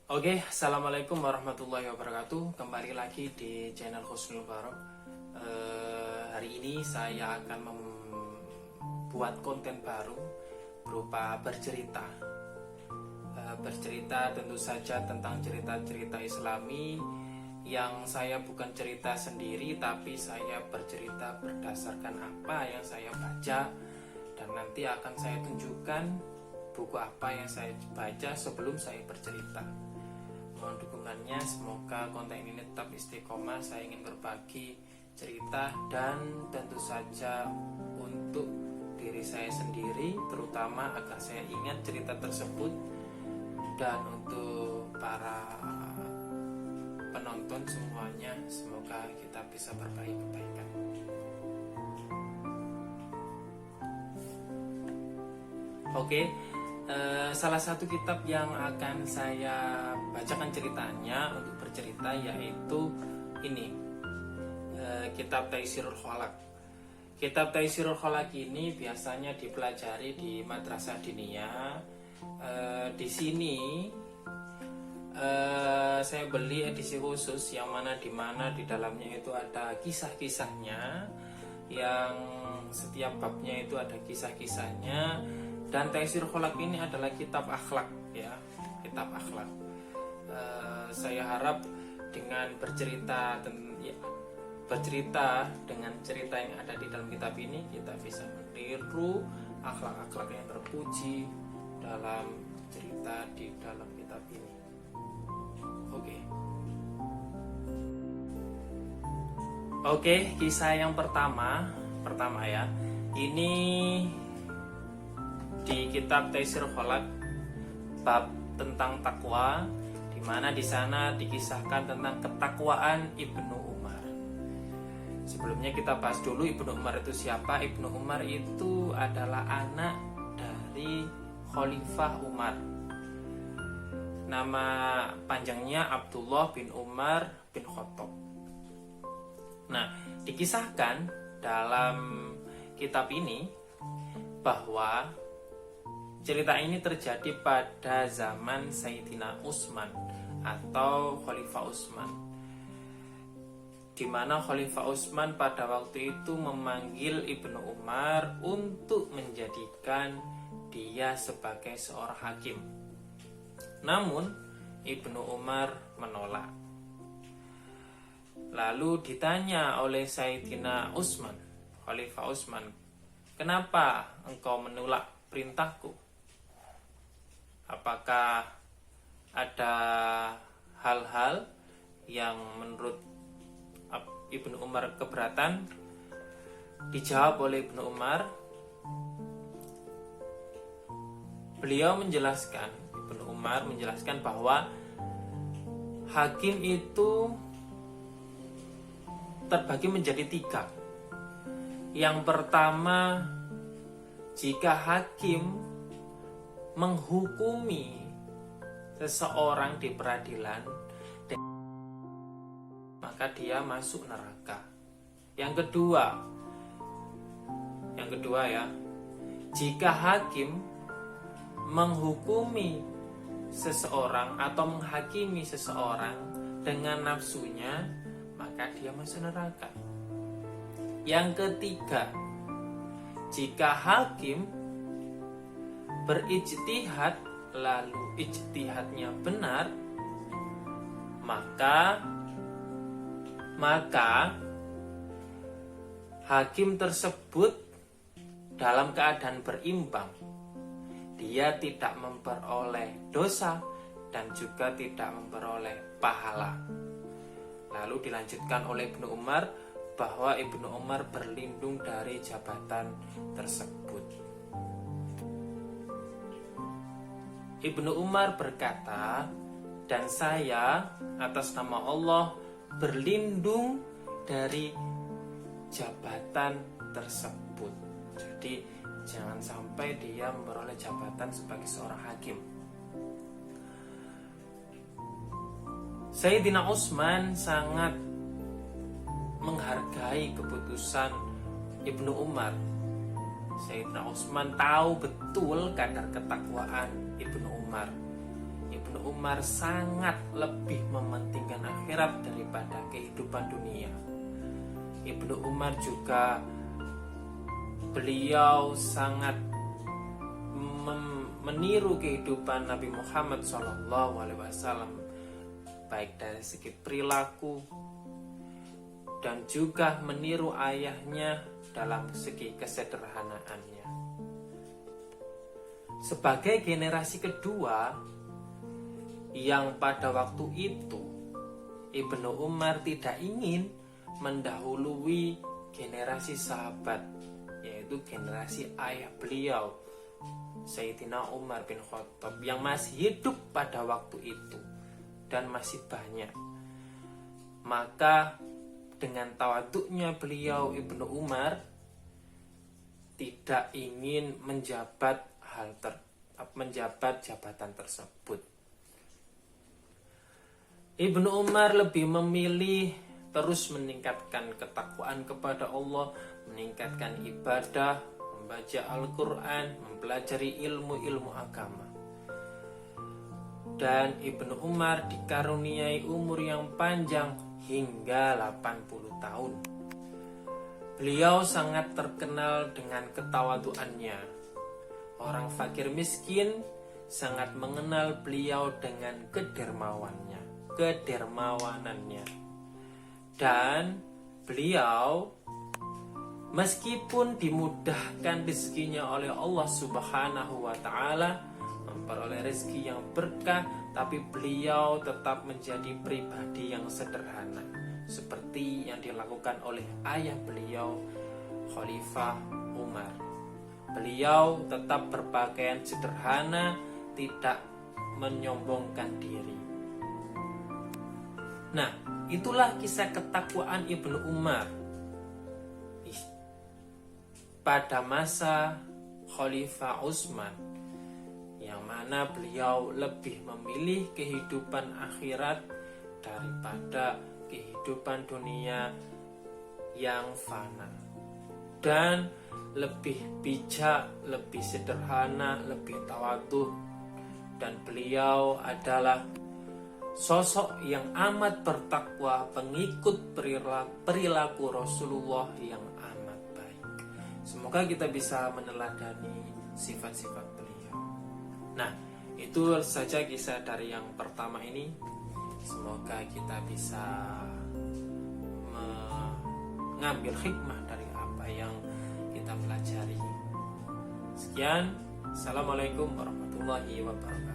Oke, assalamualaikum warahmatullahi wabarakatuh. Kembali lagi di channel Husnul Barok. Hari ini saya akan membuat konten baru berupa bercerita. Bercerita tentu saja tentang cerita-cerita Islami yang saya bukan cerita sendiri, tapi saya bercerita berdasarkan apa yang saya baca, dan nanti akan saya tunjukkan buku apa yang saya baca sebelum saya bercerita. Mohon dukungannya, semoga konten ini tetap istiqomah. Saya ingin berbagi cerita dan tentu saja untuk diri saya sendiri, terutama agar saya ingat cerita tersebut, dan untuk para penonton semuanya, semoga kita bisa berbagi kebaikan. Oke. Salah satu kitab yang akan saya bacakan ceritanya untuk bercerita yaitu ini, kitab Taisirul Khalaq. Kitab Taisirul Khalaq ini biasanya dipelajari di madrasah diniyah. Di sini saya beli edisi khusus yang mana di dalamnya itu ada kisah-kisahnya, yang setiap babnya itu ada kisah-kisahnya. Dan Taisirul Khalaq ini adalah kitab akhlak, ya, kitab akhlak. Saya harap dengan bercerita dengan cerita yang ada di dalam kitab ini, kita bisa meniru akhlak-akhlak yang terpuji dalam cerita di dalam kitab ini. Oke, kisah yang pertama ya. Ini di kitab Taisirul Khalaq, bab tentang takwa, di mana di sana dikisahkan tentang ketakwaan Ibnu Umar. Sebelumnya kita bahas dulu Ibnu Umar itu siapa. Ibnu Umar itu adalah anak dari Khalifah Umar. Nama panjangnya Abdullah bin Umar bin Khattab. Nah, dikisahkan dalam kitab ini bahwa cerita ini terjadi pada zaman Sayyidina Utsman atau Khalifah Utsman, di mana Khalifah Utsman pada waktu itu memanggil Ibnu Umar untuk menjadikan dia sebagai seorang hakim. Namun Ibnu Umar menolak. Lalu ditanya oleh Sayyidina Utsman, Khalifah Utsman, "Kenapa engkau menolak perintahku? Apakah ada hal-hal yang menurut Ibnu Umar keberatan?" Dijawab oleh Ibnu Umar, Ibnu Umar menjelaskan bahwa hakim itu terbagi menjadi 3. Yang pertama, jika hakim menghukumi seseorang di peradilan, maka dia masuk neraka. Yang kedua ya, jika hakim menghukumi seseorang atau menghakimi seseorang dengan nafsunya, maka dia masuk neraka. Yang ketiga, jika hakim berijtihad lalu ijtihadnya benar, maka hakim tersebut dalam keadaan berimbang. Dia tidak memperoleh dosa dan juga tidak memperoleh pahala. Lalu dilanjutkan oleh Ibnu Umar bahwa Ibnu Umar berlindung dari jabatan tersebut. Ibnu Umar berkata, "Dan saya atas nama Allah berlindung dari jabatan tersebut." Jadi jangan sampai dia memperoleh jabatan sebagai seorang hakim. Sayyidina Utsman sangat menghargai keputusan Ibnu Umar. Sayyidina Utsman tahu betul kadar ketakwaan Ibnu Umar. Ibnu Umar sangat lebih mementingkan akhirat daripada kehidupan dunia. Ibnu Umar juga beliau sangat meniru kehidupan Nabi Muhammad SAW, baik dari segi perilaku dan juga meniru ayahnya dalam segi kesederhanaannya. Sebagai generasi kedua yang pada waktu itu Ibnu Umar tidak ingin mendahului generasi sahabat, yaitu generasi ayah beliau Sayyidina Umar bin Khattab yang masih hidup pada waktu itu dan masih banyak. Maka dengan tawaduknya beliau Ibnu Umar tidak ingin menjabat jabatan tersebut. Ibnu Umar lebih memilih terus meningkatkan ketakwaan kepada Allah, meningkatkan ibadah, membaca Al-Quran, mempelajari ilmu-ilmu agama. Dan Ibnu Umar dikaruniai umur yang panjang hingga 80 tahun. Beliau sangat terkenal dengan ketawaduannya. Orang fakir miskin sangat mengenal beliau dengan kedermawanannya. Dan beliau meskipun dimudahkan rezekinya oleh Allah Subhanahu wa taala, memperoleh rezeki yang berkah, tapi beliau tetap menjadi pribadi yang sederhana, seperti yang dilakukan oleh ayah beliau Khalifah Umar. Beliau tetap berpakaian sederhana, tidak menyombongkan diri. Nah, itulah kisah ketakwaan Ibnu Umar pada masa Khalifah Utsman, yang mana beliau lebih memilih kehidupan akhirat daripada kehidupan dunia yang fana, dan lebih bijak, lebih sederhana, lebih tawadhu. Dan beliau adalah sosok yang amat bertakwa, pengikut perilaku Rasulullah yang amat baik. Semoga kita bisa meneladani sifat-sifat beliau. Nah, itu saja kisah dari yang pertama ini. Semoga kita bisa mengambil hikmah dari apa yang kita pelajari. Sekian, Assalamualaikum warahmatullahi wabarakatuh.